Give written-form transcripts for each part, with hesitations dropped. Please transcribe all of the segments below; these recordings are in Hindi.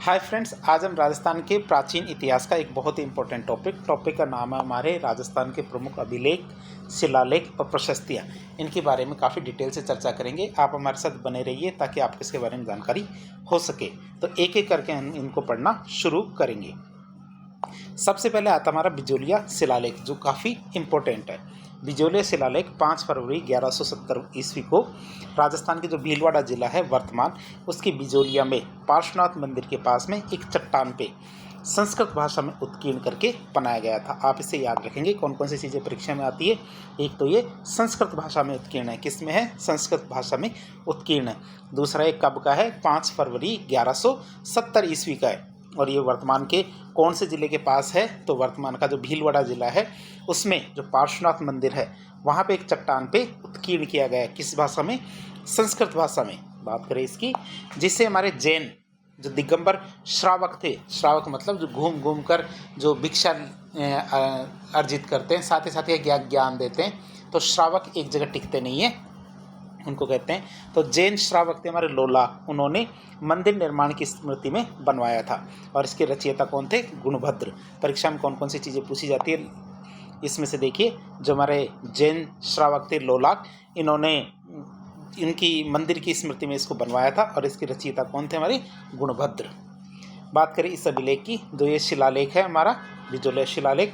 हाय फ्रेंड्स, आज हम राजस्थान के प्राचीन इतिहास का एक बहुत ही इंपॉर्टेंट टॉपिक का नाम है हमारे राजस्थान के प्रमुख अभिलेख, शिलालेख और प्रशस्तियाँ। इनके बारे में काफ़ी डिटेल से चर्चा करेंगे। आप हमारे साथ बने रहिए ताकि आपको इसके बारे में जानकारी हो सके। तो एक एक करके हम इनको पढ़ना शुरू करेंगे। सबसे पहले आता हमारा बिजोलिया शिलालेख, जो काफ़ी इम्पोर्टेंट है। बिजोलिया शिलालेख 5 फरवरी 1170 ईस्वी को राजस्थान के जो भीलवाड़ा जिला है वर्तमान, उसकी बिजोलिया में पार्श्वनाथ मंदिर के पास में एक चट्टान पे संस्कृत भाषा में उत्कीर्ण करके बनाया गया था। आप इसे याद रखेंगे कौन कौन सी चीज़ें परीक्षा में आती है। एक तो ये संस्कृत भाषा में उत्कीर्ण है, किस में है? संस्कृत भाषा में उत्कीर्ण है। दूसरा एक कब का है? 5 फरवरी 1170 ईस्वी का है। और ये वर्तमान के कौन से ज़िले के पास है? तो वर्तमान का जो भीलवाड़ा ज़िला है उसमें जो पार्श्वनाथ मंदिर है वहाँ पे एक चट्टान पे उत्कीर्ण किया गया है। किस भाषा में? संस्कृत भाषा में। बात करें इसकी, जिससे हमारे जैन जो दिगंबर श्रावक थे, श्रावक मतलब जो घूम घूम कर जो भिक्षा अर्जित करते हैं, साथ ही साथ ये ज्ञान देते हैं, तो श्रावक एक जगह टिकते नहीं है, उनको कहते हैं। तो जैन श्रावक थे हमारे लोलाक, उन्होंने मंदिर निर्माण की स्मृति में बनवाया था। और इसके रचयिता कौन थे? गुणभद्र। परीक्षा में कौन कौन सी चीज़ें पूछी जाती है इसमें से देखिए, जो हमारे जैन श्रावक थे लोलाक, इन्होंने इनकी मंदिर की स्मृति में इसको बनवाया था। और इसके रचयिता कौन थे? हमारे गुणभद्र। बात करें इस अभिलेख की, जो ये शिलालेख है हमारा बिजोलिया शिलालेख,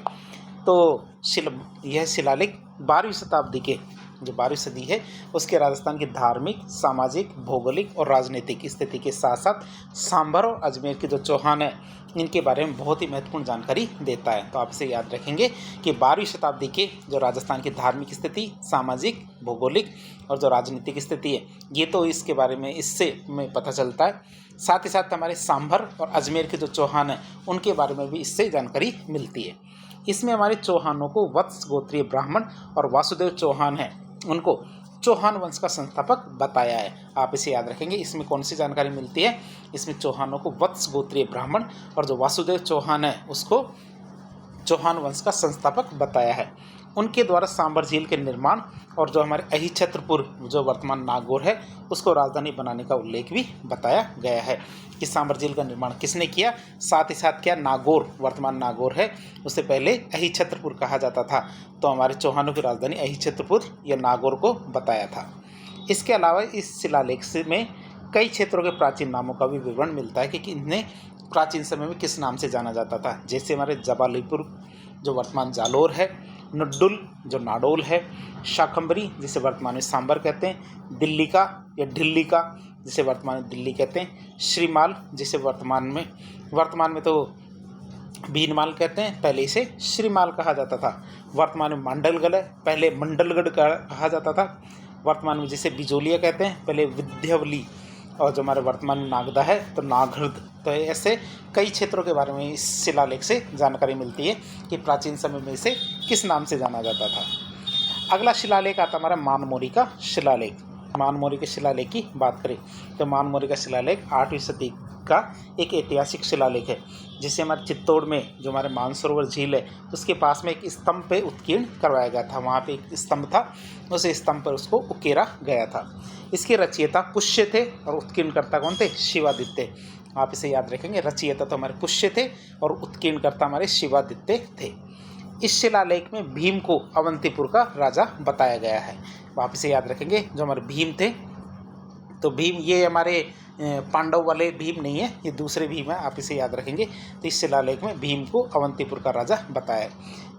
तो यह शिलालेख 12वीं शताब्दी के, जो 12वीं सदी है उसके राजस्थान की धार्मिक, सामाजिक, भौगोलिक और राजनीतिक स्थिति के साथ साथ सांभर और अजमेर के जो चौहान हैं इनके बारे में बहुत ही महत्वपूर्ण जानकारी देता है। तो आप इसे याद रखेंगे कि 12वीं शताब्दी के जो राजस्थान की धार्मिक स्थिति, सामाजिक, भौगोलिक और जो राजनीतिक स्थिति है, ये तो इसके बारे में इससे में पता चलता है। साथ ही साथ हमारे सांभर और अजमेर के जो चौहान हैं उनके बारे में भी इससे जानकारी मिलती है। इसमें हमारे चौहानों को वत्स गोत्रीय ब्राह्मण और वासुदेव चौहान हैं, उनको चौहान वंश का संस्थापक बताया है। आप इसे याद रखेंगे। इसमें कौन सी जानकारी मिलती है? इसमें चौहानों को वत्स गोत्रीय ब्राह्मण और जो वासुदेव चौहान है उसको चौहान वंश का संस्थापक बताया है। उनके द्वारा सांभर झील के निर्माण और जो हमारे अहिछत्रपुर जो वर्तमान नागौर है उसको राजधानी बनाने का उल्लेख भी बताया गया है कि सांभर झील का निर्माण किसने किया। साथ ही साथ क्या नागौर, वर्तमान नागौर है, उससे पहले अहिछत्रपुर कहा जाता था, तो हमारे चौहानों की राजधानी अहिछत्रपुर या नागौर को बताया था। इसके अलावा इस शिलालेख में कई क्षेत्रों के प्राचीन नामों का भी विवरण मिलता है कि इन्हें प्राचीन समय में किस नाम से जाना जाता था। जैसे हमारे जबालीपुर जो वर्तमान जालोर है, नड्डुल जो नाडोल है, शाकंभरी जिसे वर्तमान में सांबर कहते हैं, दिल्ली का या ढिल्ली का जिसे वर्तमान में दिल्ली कहते हैं, श्रीमाल जिसे वर्तमान में तो भीनमाल कहते हैं, पहले इसे श्रीमाल कहा जाता था। वर्तमान में मांडलगढ़ है, पहले मंडलगढ़ कहा जाता था। वर्तमान में जिसे बिजोलिया कहते हैं, पहले विंध्यवली, और जो हमारे वर्तमान में नागदा है तो नागर्द। तो ऐसे कई क्षेत्रों के बारे में इस शिलालेख से जानकारी मिलती है कि प्राचीन समय में इसे किस नाम से जाना जाता था। अगला शिलालेख आता हमारा मानमोरी का शिलालेख। मानमोरी के शिलालेख की बात करें तो मानमोरी का शिलालेख 8वीं सदी का एक ऐतिहासिक शिलालेख है, जिसे हमारे चित्तौड़ में जो हमारे मानसरोवर झील है उसके पास में एक स्तंभ पे उत्कीर्ण करवाया गया था। वहाँ पे एक स्तंभ था, उस स्तंभ पर उसको उकेरा गया था। इसके रचयिता पुष्य थे और उत्कीर्णकर्ता कौन थे? शिवादित्य। आप इसे याद रखेंगे, रचयिता तो हमारे पुष्य थे और उत्कीर्णकर्ता हमारे शिवादित्य थे। इस शिलालेख में भीम को अवंतीपुर का राजा बताया गया है। आप इसे याद रखेंगे, जो हमारे भीम थे, तो भीम ये हमारे पांडव वाले भीम नहीं है, ये दूसरे भीम है, आप इसे याद रखेंगे। तो इस शिलालेख में भीम को अवंतीपुर का राजा बताया,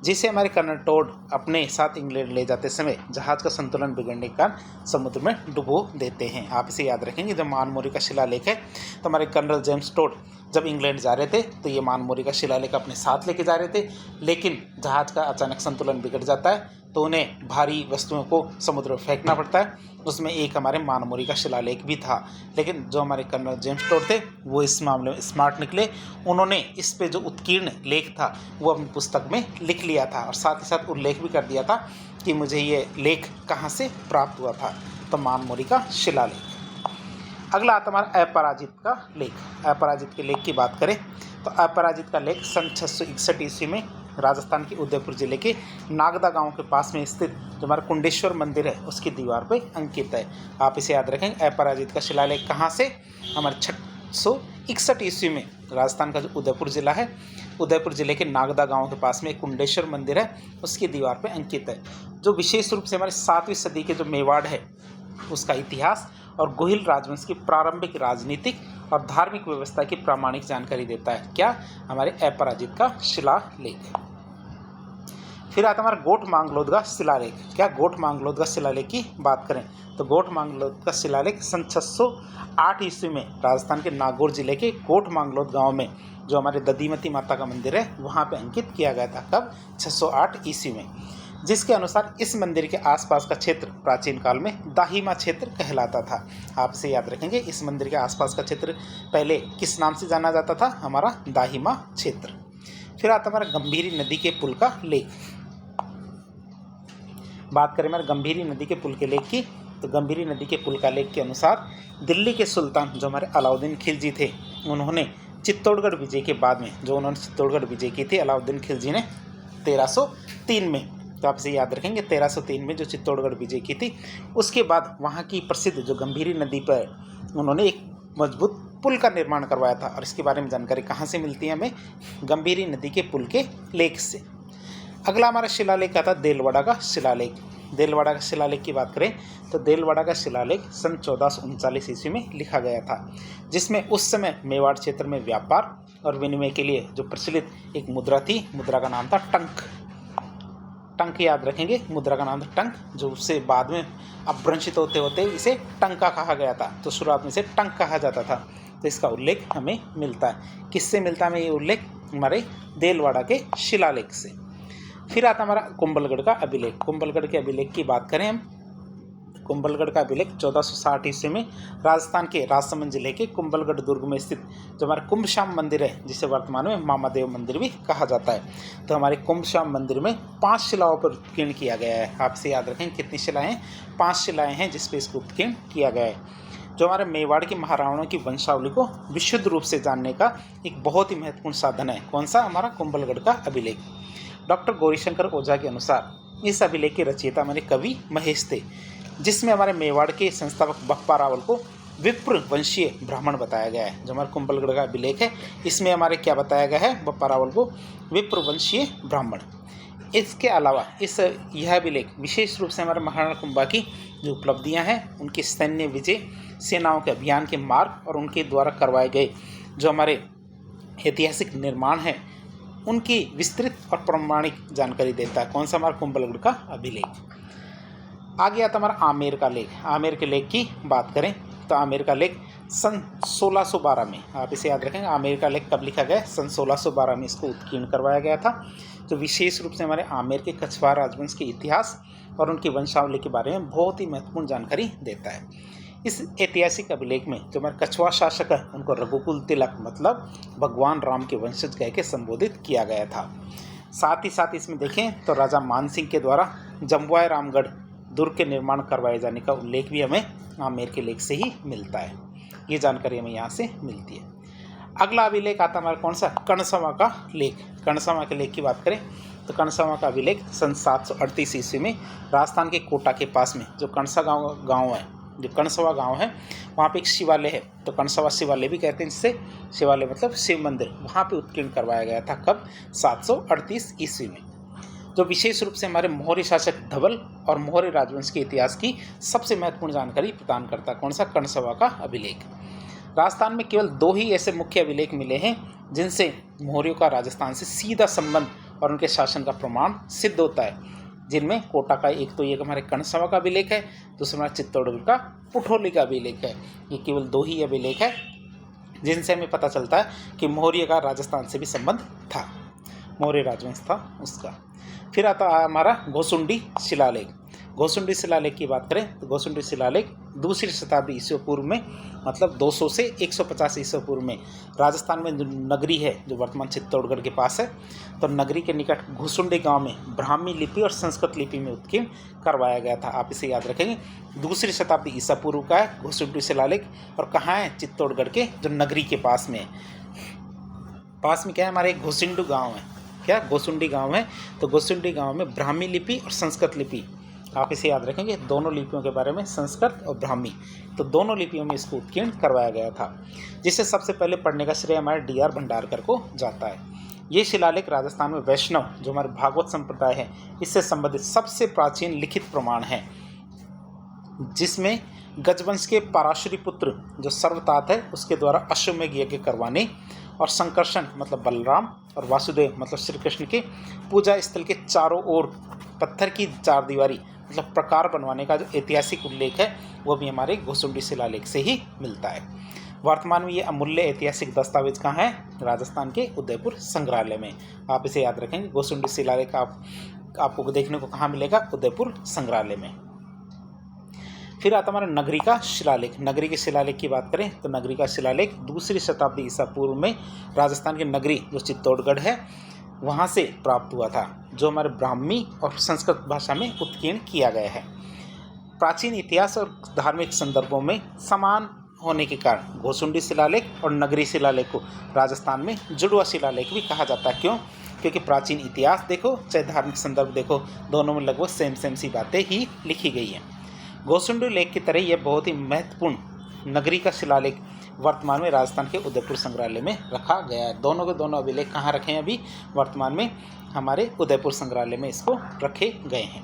जिसे हमारे कर्नल टोड अपने साथ इंग्लैंड ले जाते समय जहाज का संतुलन बिगड़ने के कारण समुद्र में डुबो देते हैं। आप इसे याद रखेंगे। जब मानमोरी का शिलालेख है तो हमारे कर्नल जेम्स टोड जब इंग्लैंड जा रहे थे तो ये मानमोरी का शिलालेख अपने साथ लेके जा रहे थे, लेकिन जहाज का अचानक संतुलन बिगड़ जाता है तो उन्हें भारी वस्तुओं को समुद्र में फेंकना पड़ता है। उसमें एक हमारे मानमोरी का शिलालेख भी था, लेकिन जो हमारे कर्नल जेम्स टोड थे वो इस मामले में स्मार्ट निकले। उन्होंने इस पे जो उत्कीर्ण लेख था वो अपनी पुस्तक में लिख लिया था और साथ ही साथ उल्लेख भी कर दिया था कि मुझे ये लेख कहाँ से प्राप्त हुआ था। तो मानमोरी का शिलालेख। अगला आता हमारा अपराजित का लेख। अपराजित के लेख की बात करें तो अपराजित का लेख सन 661 ईस्वी में राजस्थान के उदयपुर जिले के नागदा गांव के पास में स्थित जो हमारा कुंडेश्वर मंदिर है उसकी दीवार पर अंकित है। आप इसे याद रखें। अपराजित का शिलालेख कहाँ से? हमारे 661 ईस्वी में राजस्थान का जो उदयपुर ज़िला है, उदयपुर ज़िले के नागदा गांव के पास में एक कुंडेश्वर मंदिर है, उसकी दीवार पे अंकित है, जो विशेष रूप से हमारे 7वीं सदी के जो मेवाड़ है उसका इतिहास और गोहिल राजवंश की प्रारंभिक राजनीतिक और धार्मिक व्यवस्था की प्रामाणिक जानकारी देता है। क्या? हमारे अपराजित का शिलालेख। फिर आता हमारा गोठ मांगलोद का शिलालेख। क्या? गोठ मांगलोद का शिलालेख की बात करें तो गोठ मांगलोद का शिलालेख सन 608 ईस्वी में राजस्थान के नागौर जिले के गोठ मांगलोद गांव में जो हमारे दधीमती माता का मंदिर है वहां पे अंकित किया गया था। कब? 608 ईस्वी में, जिसके अनुसार इस मंदिर के आसपास का क्षेत्र प्राचीन काल में दाहिमा क्षेत्र कहलाता था। आप इसे याद रखेंगे, इस मंदिर के आसपास का क्षेत्र पहले किस नाम से जाना जाता था? हमारा दाहिमा क्षेत्र। फिर आता हमारा गंभीरी नदी के पुल का लेख। बात करें हमारे गंभीरी नदी के पुल के लेख की तो गंभीरी नदी के पुल का लेख के अनुसार दिल्ली के सुल्तान जो हमारे अलाउद्दीन खिलजी थे, उन्होंने चित्तौड़गढ़ विजय के बाद में जो उन्होंने चित्तौड़गढ़ विजय की थी अलाउद्दीन खिलजी ने 1303 में, तो आप इसे याद रखेंगे 1303 में जो चित्तौड़गढ़ विजय की थी, उसके बाद वहाँ की प्रसिद्ध जो गंभीरी नदी पर उन्होंने एक मजबूत पुल का निर्माण करवाया था। और इसके बारे में जानकारी कहाँ से मिलती है हमें? गंभीरी नदी के पुल के लेख से। अगला हमारा शिलालेख आता है देलवाड़ा का शिलालेख। देलवाड़ा का शिलालेख की बात करें तो देलवाड़ा का शिलालेख सन 1439 ईस्वी में लिखा गया था, जिसमें उस समय मेवाड़ क्षेत्र में व्यापार और विनिमय के लिए जो प्रचलित एक मुद्रा थी, मुद्रा का नाम था टंक। टंक याद रखेंगे, मुद्रा का नाम था टंक, जो उससे बाद में अपभ्रंशित होते होते इसे टंका कहा गया था। तो शुरुआत में इसे टंक कहा जाता था। तो इसका उल्लेख हमें मिलता है। किससे मिलता है हमें ये उल्लेख? हमारे देलवाड़ा के शिलालेख से। फिर आता हमारा कुंभलगढ़ का अभिलेख। कुंभलगढ़ के अभिलेख की बात करें हम, कुंभलगढ़ का अभिलेख 1460 ईस्वी में राजस्थान के राजसमंद जिले के कुंभलगढ़ दुर्ग में स्थित जो हमारा कुंभश्याम मंदिर है, जिसे वर्तमान में मामादेव मंदिर भी कहा जाता है। तो हमारे कुंभश्याम मंदिर में 5 शिलाओं पर उत्कीर्ण किया गया है। आपसे याद रखें कितनी शिलाएं हैं? 5 शिलाएं हैं जिस पे इसको उत्कीर्ण किया गया है, जो हमारे मेवाड़ के महाराणाओं की वंशावली को विशुद्ध रूप से जानने का एक बहुत ही महत्वपूर्ण साधन है। कौन सा? हमारा कुंभलगढ़ का अभिलेख। डॉक्टर गौरीशंकर ओझा के अनुसार इस अभिलेख के रचयिता हमारे कवि महेश थे, जिसमें हमारे मेवाड़ के संस्थापक बप्पा रावल को विप्र वंशीय ब्राह्मण बताया गया है। जो हमारा कुंभलगढ़ का अभिलेख है इसमें हमारे क्या बताया गया है? बप्पा रावल को विप्र वंशीय ब्राह्मण। इसके अलावा यह अभिलेख विशेष रूप से हमारे महाराणा कुंभा की जो उपलब्धियां हैं, उनके सैन्य विजय, सेनाओं के अभियान के मार्ग और उनके द्वारा करवाए गए जो हमारे ऐतिहासिक निर्माण हैं, उनकी विस्तृत और प्रामाणिक जानकारी देता है। कौन सा? हमारा कुंभलगढ़ का अभिलेख। आगे आता हमारा आमेर का लेख। आमेर के लेख की बात करें तो आमेर का लेख सन 1612 में, आप इसे याद रखेंगे, आमेर का लेख कब लिखा गया? सन 1612 में इसको उत्कीर्ण करवाया गया था, जो विशेष रूप से हमारे आमेर के कछवाहा राजवंश के इतिहास और उनकी वंशावली के बारे में बहुत ही महत्वपूर्ण जानकारी देता है। इस ऐतिहासिक अभिलेख में जो हमारे कछवाहा शासक है उनको रघुकुल तिलक मतलब भगवान राम के वंशज कह के संबोधित किया गया था। साथ ही साथ इसमें देखें तो राजा मानसिंह के द्वारा जम्बुआय रामगढ़ दुर्ग के निर्माण करवाए जाने का उल्लेख भी हमें आमेर के लेख से ही मिलता है। ये जानकारी हमें यहाँ से मिलती है। अगला अभिलेख आता हमारा कौन सा? कणसवा का लेख। कणसवा के लेख की बात करें तो कणसवा का अभिलेख सन 738 ईस्वी में राजस्थान के कोटा के पास में जो कणसा गाँव है, जो कणसवा गांव है, वहाँ पे एक शिवालय है। तो कणसवा शिवालय भी कहते हैं जिससे, शिवालय मतलब शिव मंदिर, वहाँ पे उत्कीर्ण करवाया गया था। कब? 738 ईस्वी में, जो विशेष रूप से हमारे मौर्य शासक धवल और मौर्य राजवंश के इतिहास की सबसे महत्वपूर्ण जानकारी प्रदान करता है। कौन सा? कणसवा का अभिलेख। राजस्थान में केवल 2 ही ऐसे मुख्य अभिलेख मिले हैं जिनसे मौर्यों का राजस्थान से सीधा संबंध और उनके शासन का प्रमाण सिद्ध होता है, जिनमें कोटा का एक तो ये हमारे कणसवा का अभिलेख है, दूसरा हमारा चित्तौड़गढ़ का पुठोली का अभिलेख है। ये केवल 2 ही अभिलेख है जिनसे हमें पता चलता है कि मौर्य का राजस्थान से भी संबंध था, मौर्य राजवंश था उसका। फिर आता है हमारा घोसुंडी शिलालेख। घोसुंडी शिलालेख की बात करें तो घोसुंडी शिलालेख 2री शताब्दी ईस्वी पूर्व में मतलब 200 से 150 ईस्वी पूर्व में राजस्थान में जो नगरी है जो वर्तमान चित्तौड़गढ़ के पास है, तो नगरी के निकट घोसुंडी गांव में ब्राह्मी लिपि और संस्कृत लिपि में उत्कीर्ण करवाया गया था। आप इसे याद रखेंगे, 2री शताब्दी ईसा पूर्व का है घोसुंडी शिलालेख। और कहाँ है? चित्तौड़गढ़ के जो नगरी के पास में क्या है? हमारे एक घोसुंडू गाँव है। क्या? घोसुंडी गाँव है। तो घोसुंडी गाँव में ब्राह्मी लिपि और संस्कृत लिपि आप इसे याद रखेंगे। दोनों लिपियों के बारे में, संस्कृत और ब्राह्मी, तो दोनों लिपियों में इसको उत्कीर्ण करवाया गया था, जिसे सबसे पहले पढ़ने का श्रेय हमारे D.R. भंडारकर को जाता है। ये शिलालेख राजस्थान में वैष्णव, जो हमारे भागवत संप्रदाय है, इससे संबंधित सबसे प्राचीन लिखित प्रमाण है, जिसमें गजवंश के पराशरी पुत्र जो सर्वतात है उसके द्वारा अश्वमेघ यज्ञ करवाने और संकर्षण मतलब बलराम और वासुदेव मतलब श्री कृष्ण के पूजा स्थल के चारों ओर पत्थर की चार दीवारी मतलब प्रकार बनवाने का जो ऐतिहासिक उल्लेख है वो भी हमारे घोसुंडी शिलालेख से ही मिलता है। वर्तमान में ये अमूल्य ऐतिहासिक दस्तावेज कहाँ है? राजस्थान के उदयपुर संग्रहालय में। आप इसे याद रखेंगे। घोसुंडी शिलालेख आपको देखने को कहाँ मिलेगा? उदयपुर संग्रहालय में। फिर आता हमारा नगरी का शिलालेख। नगरी के शिलालेख की बात करें तो नगरी का शिलालेख 2री शताब्दी ईसा पूर्व में राजस्थान की नगरी जो चित्तौड़गढ़ है वहाँ से प्राप्त हुआ था, जो हमारे ब्राह्मी और संस्कृत भाषा में उत्कीर्ण किया गया है। प्राचीन इतिहास और धार्मिक संदर्भों में समान होने के कारण घोसुंडी शिलालेख और नगरी शिलालेख को राजस्थान में जुड़वा शिलालेख भी कहा जाता है। क्यों? क्योंकि प्राचीन इतिहास देखो चाहे धार्मिक संदर्भ देखो, दोनों में लगभग सेम सी बातें ही लिखी गई हैं। घोसुंडी लेख की तरह यह बहुत ही महत्वपूर्ण नगरी का शिलालेख वर्तमान में राजस्थान के उदयपुर संग्रहालय में रखा गया है। दोनों के दोनों अभिलेख कहाँ रखे हैं? अभी वर्तमान में हमारे उदयपुर संग्रहालय में इसको रखे गए हैं।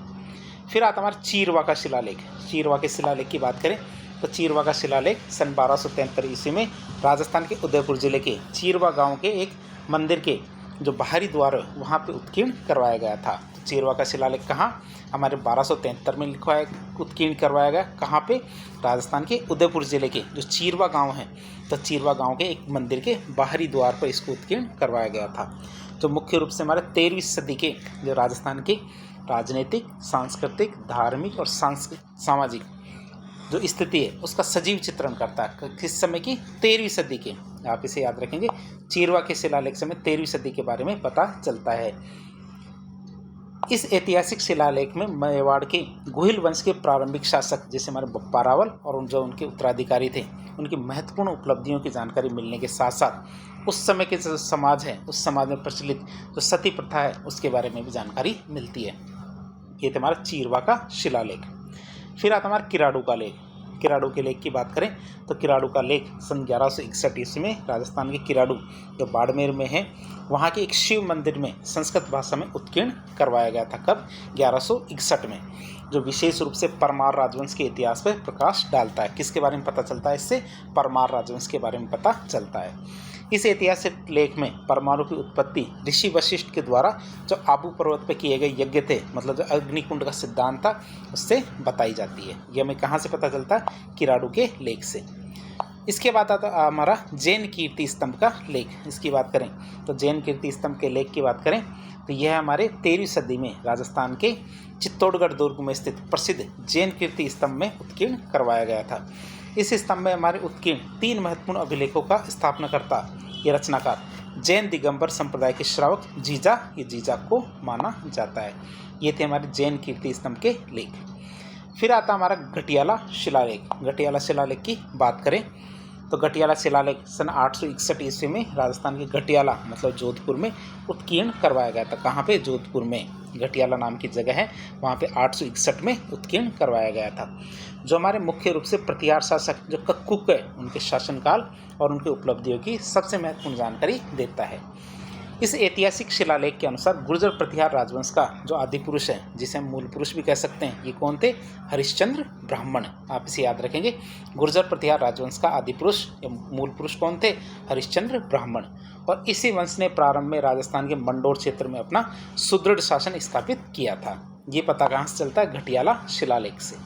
फिर आता हमारा चीरवा का शिलालेख। चीरवा के शिलालेख की बात करें तो चीरवा का शिलालेख सन 1273 ईस्वी में राजस्थान के उदयपुर जिले के चीरवा गांव के एक मंदिर के जो बाहरी द्वार है वहाँ पे उत्कीर्ण करवाया गया था। तो चीरवा का शिलालेख कहाँ? हमारे 1273 में लिखवाया उत्कीर्ण करवाया गया। कहाँ पे? राजस्थान के उदयपुर जिले के जो चीरवा गांव है, तो चीरवा गांव के एक मंदिर के बाहरी द्वार पर इसको उत्कीर्ण करवाया गया था, जो मुख्य रूप से हमारे 13वीं सदी के जो राजस्थान के राजनीतिक, सांस्कृतिक, धार्मिक और सामाजिक जो स्थिति है उसका सजीव चित्रण करता है। किस समय की? 13वीं सदी के। आप इसे याद रखेंगे। चीरवा के शिलालेख से हमें 13वीं सदी के बारे में पता चलता है। इस ऐतिहासिक शिलालेख में मेवाड़ के गुहिल वंश के प्रारंभिक शासक जैसे हमारे बप्पा रावल और जो उनके उत्तराधिकारी थे उनकी महत्वपूर्ण उपलब्धियों की जानकारी मिलने के साथ साथ उस समय के जो समाज है उस समाज में प्रचलित जो सती प्रथा है उसके बारे में भी जानकारी मिलती है। ये हमारा चीरवा का शिलालेख। फिर आता हमारा किराड़ू का लेख। किराड़ू के लेख की बात करें तो किराड़ू का लेख सन 1161 ईस्वी में राजस्थान के किराड़ू जो बाड़मेर में है वहाँ के एक शिव मंदिर में संस्कृत भाषा में उत्कीर्ण करवाया गया था। कब? 1161 में, जो विशेष रूप से परमार राजवंश के इतिहास पर प्रकाश डालता है। किसके बारे में पता चलता है इससे? परमार राजवंश के बारे में पता चलता है। इस ऐतिहासिक लेख में परमाणु की उत्पत्ति ऋषि वशिष्ठ के द्वारा जो आबू पर्वत पर किए गए यज्ञ थे मतलब जो अग्निकुंड का सिद्धांत था उससे बताई जाती है। यह हमें कहाँ से पता चलता है? किराड़ू के लेख से। इसके बाद आता हमारा जैन कीर्ति स्तंभ का लेख। इसकी बात करें तो जैन कीर्ति स्तंभ के लेख की बात करें तो यह हमारे 13वीं सदी में राजस्थान के चित्तौड़गढ़ दुर्ग में स्थित प्रसिद्ध जैन कीर्ति स्तंभ में उत्कीर्ण करवाया गया था। इस स्तंभ में हमारे उत्कीर्ण 3 महत्वपूर्ण अभिलेखों का स्थापनाकर्ता ये रचनाकार जैन दिगंबर संप्रदाय के श्रावक जीजा को माना जाता है। ये थे हमारे जैन कीर्ति स्तंभ के लेख। फिर आता हमारा घटियाला शिलालेख। घटियाला शिलालेख की बात करें तो घटियाला शिलालेख सन 861 ईस्वी में राजस्थान के घटियाला मतलब जोधपुर में उत्कीर्ण करवाया गया था। कहाँ पे? जोधपुर में घटियाला नाम की जगह है, वहाँ पे 861 में उत्कीर्ण करवाया गया था। जो हमारे मुख्य रूप से प्रतिहार शासक जो कक्कुक है उनके शासनकाल और उनकी उपलब्धियों की सबसे महत्वपूर्ण जानकारी देता है। इस ऐतिहासिक शिलालेख के अनुसार गुर्जर प्रतिहार राजवंश का जो आदि पुरुष है जिसे हम मूल पुरुष भी कह सकते हैं, ये कौन थे? हरिश्चंद्र ब्राह्मण। आप इसे याद रखेंगे। गुर्जर प्रतिहार राजवंश का आदि पुरुष या मूल पुरुष कौन थे? हरिश्चंद्र ब्राह्मण। और इसी वंश ने प्रारंभ में राजस्थान के मंडोर क्षेत्र में अपना सुदृढ़ शासन स्थापित किया था। ये पता कहाँ से चलता है? घटियाला शिलालेख से।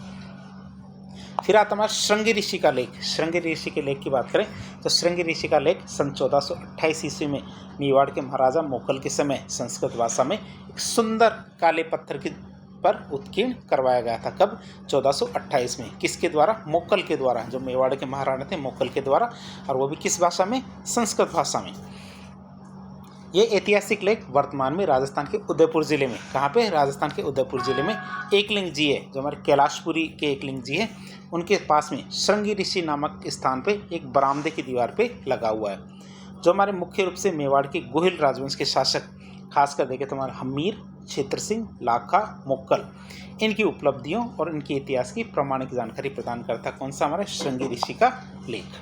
फिर आता हमारा श्रृंगी ऋषि का लेख। श्रृंगी ऋषि के लेख की बात करें तो श्रृंगी ऋषि का लेख सन 1428 ईस्वी में मेवाड़ के महाराजा मोकल के समय संस्कृत भाषा में एक सुंदर काले पत्थर की पर उत्कीर्ण करवाया गया था। कब? 1428 में। किसके द्वारा? मोकल के द्वारा, जो मेवाड़ के महाराणा थे मोकल के द्वारा, और वो भी किस भाषा में? संस्कृत भाषा में। ये ऐतिहासिक लेख वर्तमान में राजस्थान के उदयपुर जिले में, कहाँ पे? राजस्थान के उदयपुर जिले में एकलिंग जी है, जो हमारे कैलाशपुरी के एकलिंग जी है, उनके पास में श्रृंगी ऋषि नामक स्थान पे एक बरामदे की दीवार पे लगा हुआ है। जो हमारे मुख्य रूप से मेवाड़ के गुहिल राजवंश के शासक खासकर देखें तो हमारे हमीर क्षेत्र सिंह, लाखा, मुक्कल, इनकी उपलब्धियों और इनके इतिहास की प्रामाणिक जानकारी प्रदान करता कौन सा हमारे श्रृंगी ऋषि का लेख।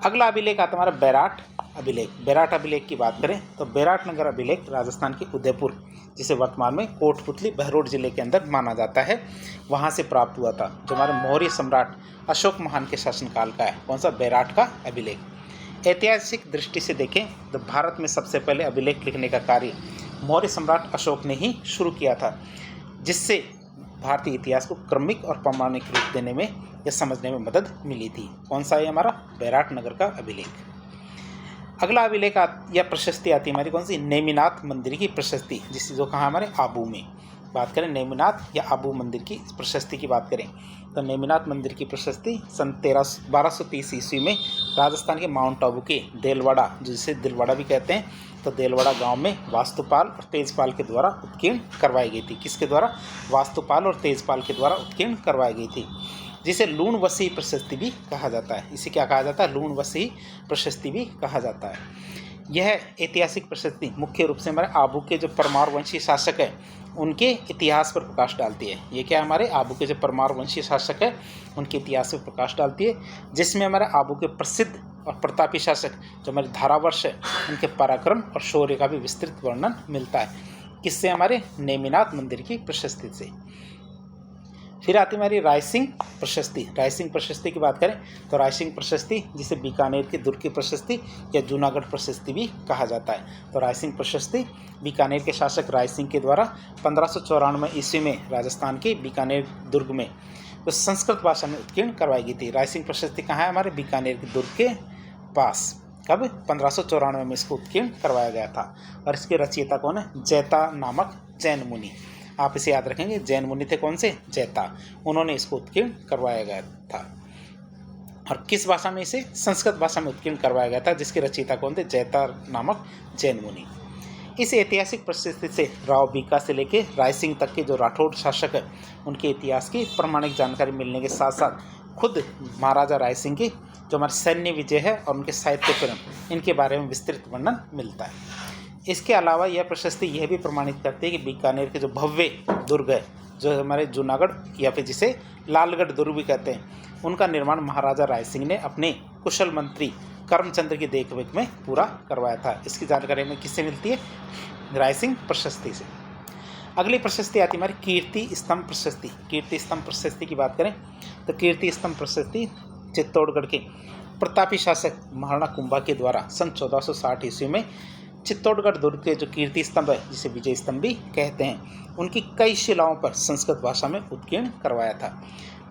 अगला अभिलेख आता हमारा बैराट अभिलेख। बैराट अभिलेख की बात करें तो बैराट नगर अभिलेख राजस्थान के उदयपुर, जिसे वर्तमान में कोटपुतली बहरोड जिले के अंदर माना जाता है, वहाँ से प्राप्त हुआ था, जो हमारे मौर्य सम्राट अशोक महान के शासनकाल का है। कौन सा? बैराट का अभिलेख। ऐतिहासिक दृष्टि से देखें तो भारत में सबसे पहले अभिलेख लिखने का कार्य मौर्य सम्राट अशोक ने ही शुरू किया था, जिससे भारतीय इतिहास को क्रमिक और प्रामाणिक रूप देने में या समझने में मदद मिली थी। कौन सा है हमारा? बैराट नगर का अभिलेख। अगला अभिलेख या प्रशस्ति आती है हमारी कौन सी? नेमिनाथ मंदिर की प्रशस्ति, जिसे जो कहा हमारे आबू में। बात करें नेमिनाथ या आबू मंदिर की प्रशस्ति की बात करें तो नेमिनाथ मंदिर की प्रशस्ति सन 1230 ईस्वी में राजस्थान के माउंट आबू के देलवाड़ा, जिसे दिलवाड़ा भी कहते हैं, तो देलवाड़ा गांव में वास्तुपाल और तेजपाल के द्वारा उत्कीर्ण करवाई गई थी। किसके द्वारा? वास्तुपाल और तेजपाल के द्वारा उत्कीर्ण करवाई गई थी, जिसे लूणवसी प्रशस्ति भी कहा जाता है। इसे क्या कहा जाता है? लूणवसी प्रशस्ति भी कहा जाता है। यह ऐतिहासिक प्रशस्ति मुख्य रूप से हमारे आबू के जो परमार वंशी शासक है उनके इतिहास पर प्रकाश डालती है। ये क्या हमारे आबू के जो परमार वंशी शासक है उनके इतिहास पर प्रकाश डालती है, जिसमें हमारे आबू के प्रसिद्ध और प्रतापी शासक जो हमारे धारावर्ष है उनके पराक्रम और शौर्य का भी विस्तृत वर्णन मिलता है। किससे? हमारे नेमिनाथ मंदिर की प्रशस्ति से। फिर आती हमारी रायसिंह प्रशस्ति। रायसिंह प्रशस्ति की बात करें तो रायसिंह प्रशस्ति, जिसे बीकानेर के दुर्ग की प्रशस्ति या जूनागढ़ प्रशस्ति भी कहा जाता है, तो रायसिंह प्रशस्ति बीकानेर के शासक रायसिंह के द्वारा 1594 ईस्वी में राजस्थान के बीकानेर दुर्ग में तो संस्कृत भाषा में उत्कीर्ण करवाई गई थी। रायसिंह प्रशस्ति कहाँ है? हमारे बीकानेर के दुर्ग के पास। कब? 1594 में इसको उत्कीर्ण करवाया गया था। और इसके रचयिता कौन है? जैता नामक जैन मुनि। आप इसे याद रखेंगे, जैन मुनि थे कौन से? जैता। उन्होंने इसको उत्कीर्ण करवाया गया था। और किस भाषा में? इसे संस्कृत भाषा में उत्कीर्ण करवाया गया था, जिसके रचयिता कौन थे? जैता नामक जैन मुनि। इस ऐतिहासिक प्रशस्ति से राव बीका से लेकर रायसिंह तक के जो राठौड़ शासक है उनके इतिहास की प्रामाणिक जानकारी मिलने के साथ साथ खुद महाराजा रायसिंह की जो हमारे सैन्य विजय है और उनके साहित्य प्रेम, इनके बारे में विस्तृत वर्णन मिलता है। इसके अलावा यह प्रशस्ति यह भी प्रमाणित करती है कि बीकानेर के जो भव्य दुर्ग है, जो हमारे जूनागढ़ या फिर जिसे लालगढ़ दुर्ग भी कहते हैं, उनका निर्माण महाराजा रायसिंह ने अपने कुशल मंत्री करमचंद्र की देखरेख में पूरा करवाया था। इसकी जानकारी हमें किससे मिलती है? रायसिंह प्रशस्ति से। अगली प्रशस्ति आती है हमारी कीर्ति स्तंभ प्रशस्ति। कीर्ति स्तंभ प्रशस्ति की बात करें तो कीर्ति स्तंभ प्रशस्ति चित्तौड़गढ़ के प्रतापी शासक महाराणा कुंभा के द्वारा सन 1460 ईस्वी में चित्तौड़गढ़ दुर्ग के जो कीर्ति स्तंभ है, जिसे विजय स्तंभ भी कहते हैं, उनकी कई शिलाओं पर संस्कृत भाषा में उत्कीर्ण करवाया था,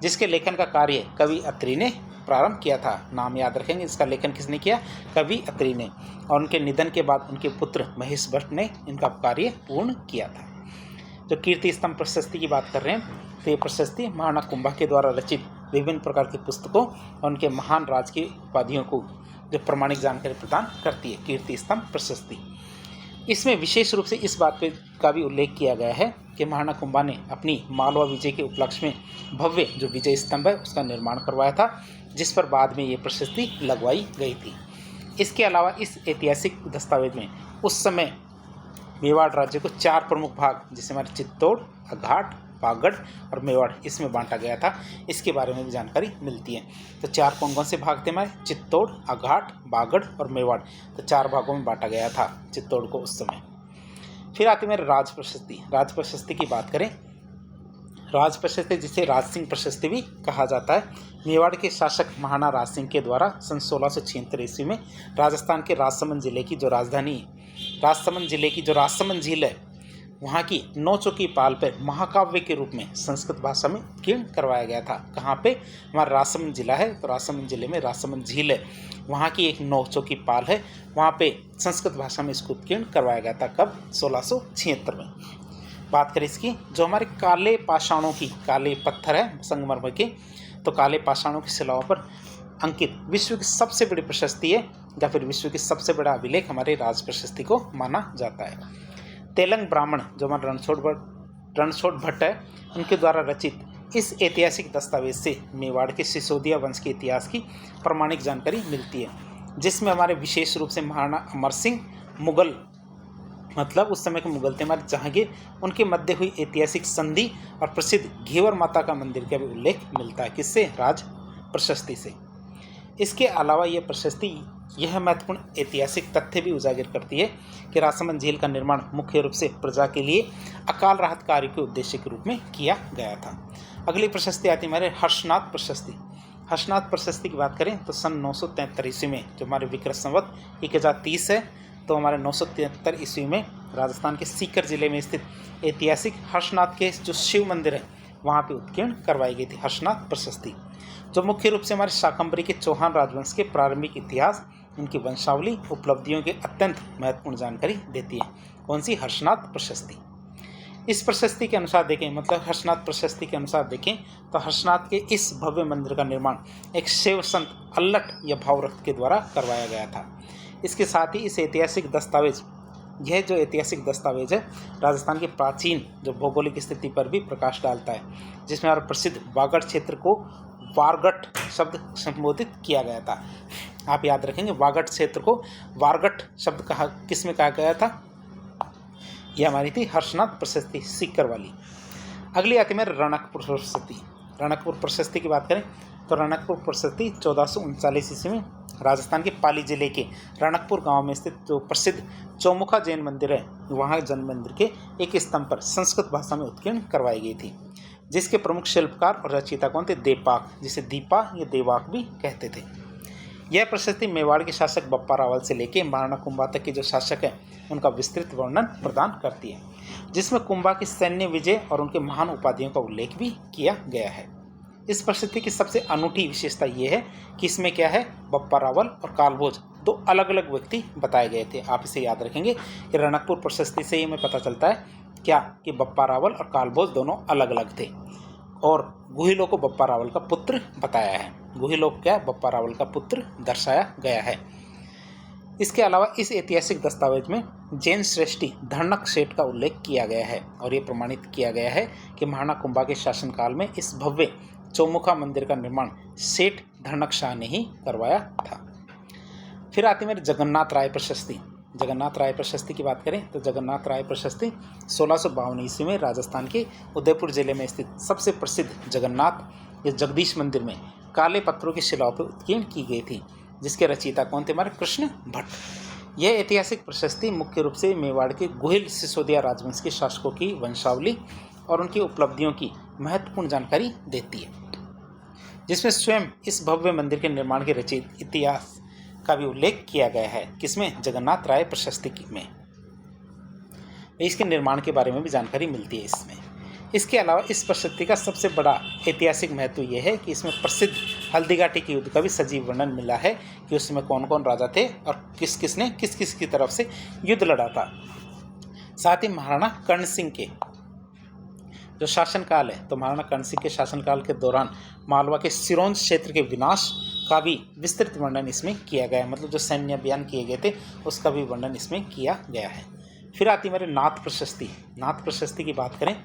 जिसके लेखन का कार्य कवि अत्रि ने प्रारंभ किया था। नाम याद रखेंगे, इसका लेखन किसने किया? कवि अत्रि ने। और उनके निधन के बाद उनके पुत्र महेश भट्ट ने इनका कार्य पूर्ण किया था। जो कीर्ति स्तंभ प्रशस्ति की बात कर रहे हैं तो ये प्रशस्ति महाराणा कुंभा के द्वारा रचित विभिन्न प्रकार की पुस्तकों और उनके महान राज की उपाधियों को जो प्रमाणिक जानकारी प्रदान करती है, कीर्ति स्तंभ प्रशस्ति। इसमें विशेष रूप से इस बात पे का भी उल्लेख किया गया है कि महाराणा कुंभा ने अपनी मालवा विजय के उपलक्ष्य में भव्य जो विजय स्तंभ है उसका निर्माण करवाया था, जिस पर बाद में ये प्रशस्ति लगवाई गई थी। इसके अलावा इस ऐतिहासिक दस्तावेज में उस समय मेवाड़ राज्य को 4 प्रमुख भाग, जिसे हमारे चित्तौड़, अघाट, बागड़ और मेवाड़, इसमें बांटा गया था। इसके बारे में भी जानकारी मिलती है। तो 4 कौन से भाग थे हमारे? चित्तौड़, अघाट, बागड़ और मेवाड़। तो 4 भागों में बांटा गया था चित्तौड़ को उस समय। फिर आती है मेरे राज प्रशस्ति। राज प्रशस्ति की बात करें, राज प्रशस्ति जिसे राजसिंह प्रशस्ति भी कहा जाता है, मेवाड़ के शासक महाराणा राजसिंह के द्वारा सन 1676 ईस्वी में राजस्थान के राजसमंद जिले की जो राजधानी, राजसमंद जिले की जो राजसमंद झील है, वहाँ की 9 चौकी पाल पर महाकाव्य के रूप में संस्कृत भाषा में उत्कीर्ण करवाया गया था। कहाँ पे? हमारा राजसमंद जिला है, तो राजसमंद जिले में राजसमंद झील है, वहाँ की एक 9 चौकी पाल है, वहाँ पे संस्कृत भाषा में इसको उत्कीर्ण करवाया गया था। कब? 1676 में। बात करें इसकी, जो हमारे काले पाषाणों की, काले पत्थर है संगमरमर के, तो काले पाषाणों की शिलाओं पर अंकित विश्व की सबसे बड़ी प्रशस्ति है या फिर विश्व की सबसे बड़ा अभिलेख हमारे राज प्रशस्ति को माना जाता है। तेलंग ब्राह्मण जो हमारा रणछोड़ भट्ट है, उनके द्वारा रचित इस ऐतिहासिक दस्तावेज से मेवाड़ के सिसोदिया वंश के इतिहास की प्रामाणिक जानकारी मिलती है, जिसमें हमारे विशेष रूप से महाराणा अमर सिंह मुगल मतलब उस समय के मुगल तिमार जहांगीर उनके मध्य हुई ऐतिहासिक संधि और प्रसिद्ध घेवर माता का मंदिर का भी उल्लेख मिलता है। किससे? राज प्रशस्ति से। इसके अलावा यह महत्वपूर्ण ऐतिहासिक तथ्य भी उजागर करती है कि राजसमंद झील का निर्माण मुख्य रूप से प्रजा के लिए अकाल राहत कार्य के उद्देश्य के रूप में किया गया था। अगली प्रशस्ति आती है हमारे हर्षनाथ प्रशस्ति। हर्षनाथ प्रशस्ति की बात करें तो सन 973 ईस्वी में, जो हमारे विक्रम संवत 1030 है, तो हमारे 973 ईस्वी में राजस्थान के सीकर जिले में स्थित ऐतिहासिक हर्षनाथ के जो शिव मंदिर है वहाँ पे उत्कीर्ण करवाई गई थी हर्षनाथ प्रशस्ति, जो मुख्य रूप से हमारे शाकंभरी के चौहान राजवंश के प्रारंभिक इतिहास, इनकी वंशावली, उपलब्धियों की अत्यंत महत्वपूर्ण जानकारी देती है। कौन सी? हर्षनाथ प्रशस्ति। इस प्रशस्ति के अनुसार देखें, मतलब हर्षनाथ प्रशस्ति के अनुसार देखें तो हर्षनाथ के इस भव्य मंदिर का निर्माण एक शैव संत अल्लट या भावरक्त के द्वारा करवाया गया था। इसके साथ ही इस ऐतिहासिक दस्तावेज, यह जो ऐतिहासिक दस्तावेज है राजस्थान की प्राचीन जो भौगोलिक स्थिति पर भी प्रकाश डालता है, जिसमें हमारे प्रसिद्ध वागड़ क्षेत्र को वारगट शब्द संबोधित किया गया था। आप याद रखेंगे, वागड़ क्षेत्र को वारगट शब्द कहा किस में कहा गया था? यह हमारी थी हर्षनाथ प्रशस्ति, सीकर वाली। अगली आती है मेरे रणकपुर प्रशस्ति। रणकपुर प्रशस्ति की बात करें तो रणकपुर प्रशस्ति 1439 ईस्वी में राजस्थान के पाली जिले के रणकपुर गांव में स्थित जो प्रसिद्ध चौमुखा जैन मंदिर है, वहाँ जैन मंदिर के एक स्तंभ पर संस्कृत भाषा में उत्कीर्ण करवाई गई थी, जिसके प्रमुख शिल्पकार और रचयिता कौन थे? देपाक, जिसे दीपा या देवाक भी कहते थे। यह प्रशस्ति मेवाड़ के शासक बप्पा रावल से लेकर महाराणा कुंभा तक के जो शासक हैं उनका विस्तृत वर्णन प्रदान करती है, जिसमें कुंभा की सैन्य विजय और उनके महान उपाधियों का उल्लेख भी किया गया है। इस प्रशस्ति की सबसे अनूठी विशेषता ये है कि इसमें क्या है? बप्पा रावल और कालभोज दो अलग अलग व्यक्ति बताए गए थे। आप इसे याद रखेंगे कि रणकपुर प्रशस्ति से ही हमें पता चलता है क्या कि बप्पा रावल और कालभोज दोनों अलग अलग थे, और गुहिलों को बप्पा रावल का पुत्र बताया है। गुहिलों को क्या? बप्पा रावल का पुत्र दर्शाया गया है। इसके अलावा इस ऐतिहासिक दस्तावेज में जैन श्रेष्ठी धर्णक सेठ का उल्लेख किया गया है, और ये प्रमाणित किया गया है कि महाराणा कुंभा के शासनकाल में इस भव्य चौमुखा मंदिर का निर्माण सेठ धर्णक शाह ने ही करवाया था। फिर आती है मेरी जगन्नाथ राय प्रशस्ति। जगन्नाथ राय प्रशस्ति की बात करें तो जगन्नाथ राय प्रशस्ति 1652 ईस्वी में राजस्थान के उदयपुर जिले में स्थित सबसे प्रसिद्ध जगन्नाथ या जगदीश मंदिर में काले पत्थरों की शिलाओं पर उत्कीर्ण की गई थी, जिसके रचयिता कौन थे? हमारे कृष्ण भट्ट। यह ऐतिहासिक प्रशस्ति मुख्य रूप से मेवाड़ के गुहिल सिसोदिया राजवंश के शासकों की वंशावली और उनकी उपलब्धियों की महत्वपूर्ण जानकारी देती है, जिसमें स्वयं इस भव्य मंदिर के निर्माण के रचित इतिहास का भी उल्लेख किया गया है। किसमें? जगन्नाथ राय प्रशस्ति में। इसके निर्माण के बारे में भी जानकारी मिलती है इसमें। इसके अलावा इस प्रशस्ति का सबसे बड़ा ऐतिहासिक महत्व यह है कि इसमें प्रसिद्ध हल्दीघाटी के युद्ध का भी सजीव वर्णन मिला है कि उसमें कौन कौन राजा थे और किस किस की तरफ से युद्ध लड़ा था। साथ ही महाराणा कर्ण सिंह के जो शासनकाल है, तो महाराणा कर्ण सिंह के शासनकाल के दौरान मालवा के सिरोंज क्षेत्र के विनाश का भी विस्तृत वर्णन इसमें किया गया है, मतलब जो सैन्य अभियान किए गए थे उसका भी वर्णन इसमें किया गया है। फिर आती है मेरे नाथ प्रशस्ति। नाथ प्रशस्ति की बात करें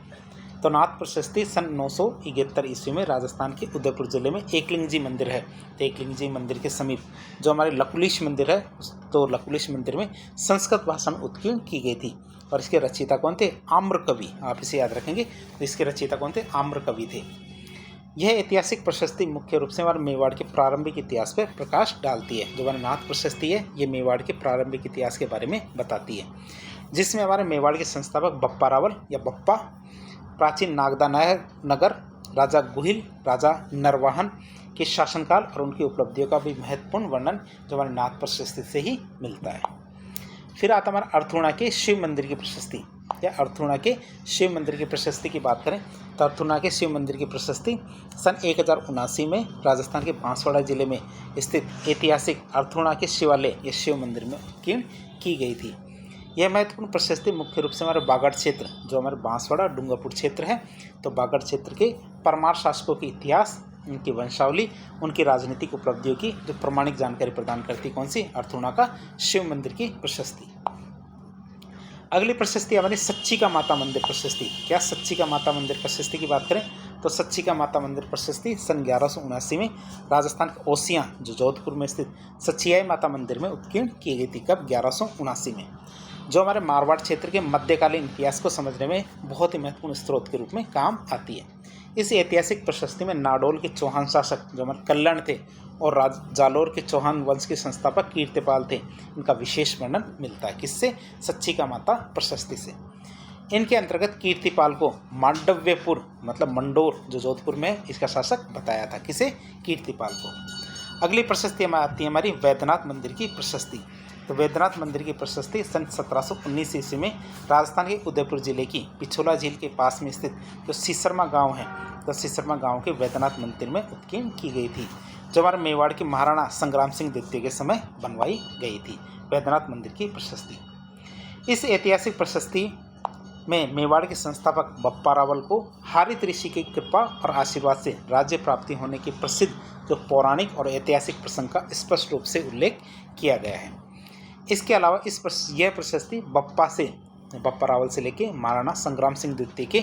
तो नाथ प्रशस्ति सन 971 ईस्वी में राजस्थान के उदयपुर जिले में एकलिंग जी मंदिर है, तो एकलिंग जी मंदिर के समीप जो हमारे लकुलिश मंदिर है, तो लकुलिश मंदिर में संस्कृत भाषा में उत्कीर्ण की गई थी, और इसके रचयिता कौन थे? आम्र कवि। आप इसे याद रखेंगे, तो इसके रचयिता कौन थे? आम्र कवि थे। यह ऐतिहासिक प्रशस्ति मुख्य रूप से हमारे मेवाड़ के प्रारंभिक इतिहास पर प्रकाश डालती है। जो हमारे नाथ प्रशस्ति है ये मेवाड़ के प्रारंभिक इतिहास के बारे में बताती है, जिसमें हमारे मेवाड़ के संस्थापक बप्पा रावल या बप्पा, प्राचीन नागदा नगर, राजा गुहिल, राजा नरवाहन के शासनकाल और उनकी उपलब्धियों का भी महत्वपूर्ण वर्णन जो हमारे नाथ प्रशस्ति से ही मिलता है। फिर आता हमारा अर्थूणा के शिव मंदिर की प्रशस्ति, या अर्थूणा के शिव मंदिर की प्रशस्ति की बात करें तो अर्थूणा के शिव मंदिर की प्रशस्ति सन 1079 में राजस्थान के बांसवाड़ा जिले में स्थित ऐतिहासिक अर्थूणा के शिवालय या शिव मंदिर में उत्कीर्ण की गई थी। यह महत्वपूर्ण प्रशस्ति मुख्य रूप से हमारे बागड़ क्षेत्र, जो हमारे बांसवाड़ा डूंगरपुर क्षेत्र है, तो बागड़ क्षेत्र के परमार शासकों के इतिहास, उनकी वंशावली, उनकी राजनीतिक उपलब्धियों की जो प्रमाणिक जानकारी प्रदान करती कौन सी? अर्थूणा का शिव मंदिर की प्रशस्ति। अगली प्रशस्ति हमारी सच्ची का माता मंदिर प्रशस्ति। क्या सच्ची का माता मंदिर प्रशस्ति की बात करें तो सच्चिका माता मंदिर प्रशस्ति सन 1179 में राजस्थान के ओसियां जो जोधपुर में स्थित सच्चियाई माता मंदिर में उत्कीर्ण की गई थी। कब? 1179 में। जो हमारे मारवाड़ क्षेत्र के मध्यकालीन इतिहास को समझने में बहुत ही महत्वपूर्ण स्रोत के रूप में काम आती है। इस ऐतिहासिक प्रशस्ति में नाडोल के चौहान शासक जो हमारे कल्याण थे और जालोर के चौहान वंश के संस्थापक कीर्तिपाल थे, इनका विशेष वर्णन मिलता है। किससे? सच्चिका माता प्रशस्ति से। इनके अंतर्गत कीर्तिपाल को मांडव्यपुर मतलब मंडोर जो जोधपुर में है, इसका शासक बताया था। किसे? कीर्तिपाल को। अगली प्रशस्ति आती है हमारी वैद्यनाथ मंदिर की प्रशस्ति। तो वैद्यनाथ मंदिर की प्रशस्ति सन 1719 ईस्वी में राजस्थान के उदयपुर जिले की पिछोला झील के पास में स्थित जो सिसरमा गांव है, तो सिसरमा गांव के वैद्यनाथ मंदिर में उत्कीर्ण की गई थी, जो हमारे मेवाड़ के महाराणा संग्राम सिंह द्वितीय के समय बनवाई गई थी। वैद्यनाथ मंदिर की प्रशस्ति। इस ऐतिहासिक प्रशस्ति में मेवाड़ के संस्थापक बप्पा रावल को हारित ऋषि की कृपा और आशीर्वाद से राज्य प्राप्ति होने की प्रसिद्ध जो पौराणिक और ऐतिहासिक प्रसंग का स्पष्ट रूप से उल्लेख किया गया है। इसके अलावा यह प्रशस्ति बप्पा रावल से लेके महाराणा संग्राम सिंह द्वितीय के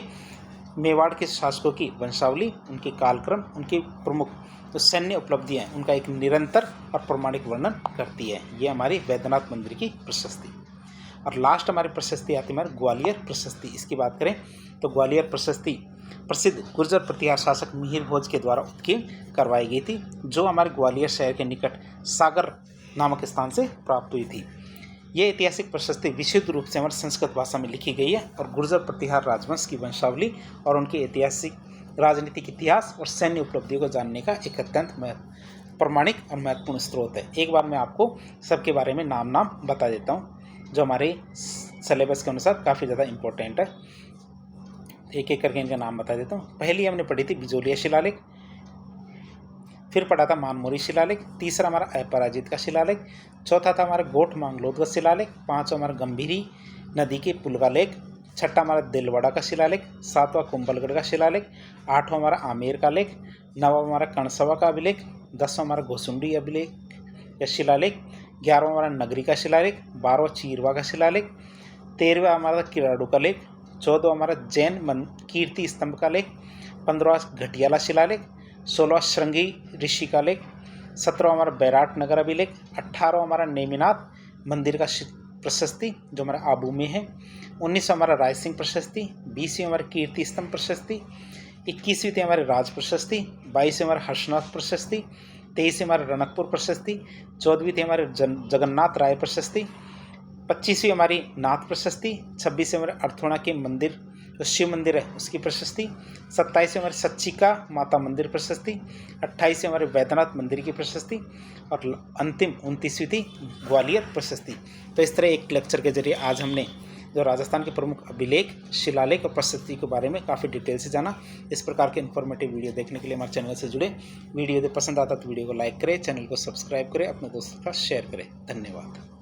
मेवाड़ के शासकों की वंशावली, उनके कालक्रम, उनकी प्रमुख जो सैन्य उपलब्धियां हैं, उनका एक निरंतर और प्रमाणिक वर्णन करती है। ये हमारी वैद्यनाथ मंदिर की प्रशस्ति। और लास्ट हमारी प्रशस्ति आती है हमारी ग्वालियर प्रशस्ति। इसकी बात करें तो ग्वालियर प्रशस्ति प्रसिद्ध गुर्जर प्रतिहार शासक मिहिर भोज के द्वारा उत्कीर्ण करवाई गई थी, जो हमारे ग्वालियर शहर के निकट सागर नामक स्थान से प्राप्त हुई थी। ये ऐतिहासिक प्रशस्ति विशुद्ध रूप से हमारी संस्कृत भाषा में लिखी गई है और गुर्जर प्रतिहार राजवंश की वंशावली और उनके ऐतिहासिक राजनीतिक इतिहास और सैन्य उपलब्धियों को जानने का एक अत्यंत प्रमाणिक और महत्वपूर्ण स्रोत है। एक बार मैं आपको सबके बारे में नाम बता देता हूँ, जो हमारे सिलेबस के अनुसार काफ़ी ज़्यादा इम्पोर्टेंट है। एक एक करके इनका नाम बता देता हूँ। पहली हमने पढ़ी थी बिजोलिया शिलालेख, फिर पढ़ा था मानमोरी शिलालेख, तीसरा हमारा अपराजित का शिलालेख, चौथा था हमारा गोठ मांगलोद का शिलालेख, पांचवा हमारा गंभीरी नदी के पुल का लेख, छठा हमारा दिलवाड़ा का शिलालेख, सातवां कुंभलगढ़ का शिलालेख, आठवां हमारा आमेर का लेख, नौवां हमारा कणसवा का अभिलेख, 10वां हमारा घोसुंडी अभिलेख या शिलालेख, 11वां हमारा नगरी का शिलालेख, 12वां चीरवा का शिलालेख, 13वां हमारा किराड़ू का लेख, 14वां हमारा जैन कीर्ति स्तंभ का लेख, 15वां घटियाला शिलालेख, 16वां श्रृंगी ऋषि का लेख, 17वां हमारा बैराट नगर अभिलेख, 18वां हमारा नेमिनाथ मंदिर का प्रशस्ति जो हमारा आबू में है, 19वां हमारा राय सिंह प्रशस्ति, 20वीं हमारी कीर्ति स्तंभ प्रशस्ति, 21वीं थी हमारी राज प्रशस्ति, 22वीं हमारा हर्षनाथ प्रशस्ति, 23वीं हमारे रणकपुर प्रशस्ति, 14वीं थी हमारे जगन्नाथ राय प्रशस्ति, 25वीं हमारी नाथ प्रशस्ति, 26वीं हमारे अर्थोणा के मंदिर जो शिव मंदिर है उसकी प्रशस्ति, 27वीं हमारी सच्चिका माता मंदिर प्रशस्ति, 28वीं हमारे वैद्यनाथ मंदिर की प्रशस्ति और अंतिम 29वीं थी ग्वालियर प्रशस्ति। तो इस तरह एक लेक्चर के जरिए आज हमने जो राजस्थान के प्रमुख अभिलेख, शिलालेख और प्रशस्ति के बारे में काफ़ी डिटेल से जाना। इस प्रकार के इन्फॉर्मेटिव वीडियो देखने के लिए हमारे चैनल से जुड़े। वीडियो यदि पसंद आता तो वीडियो को लाइक करें, चैनल को सब्सक्राइब करें, अपने दोस्तों के साथ शेयर करें। धन्यवाद।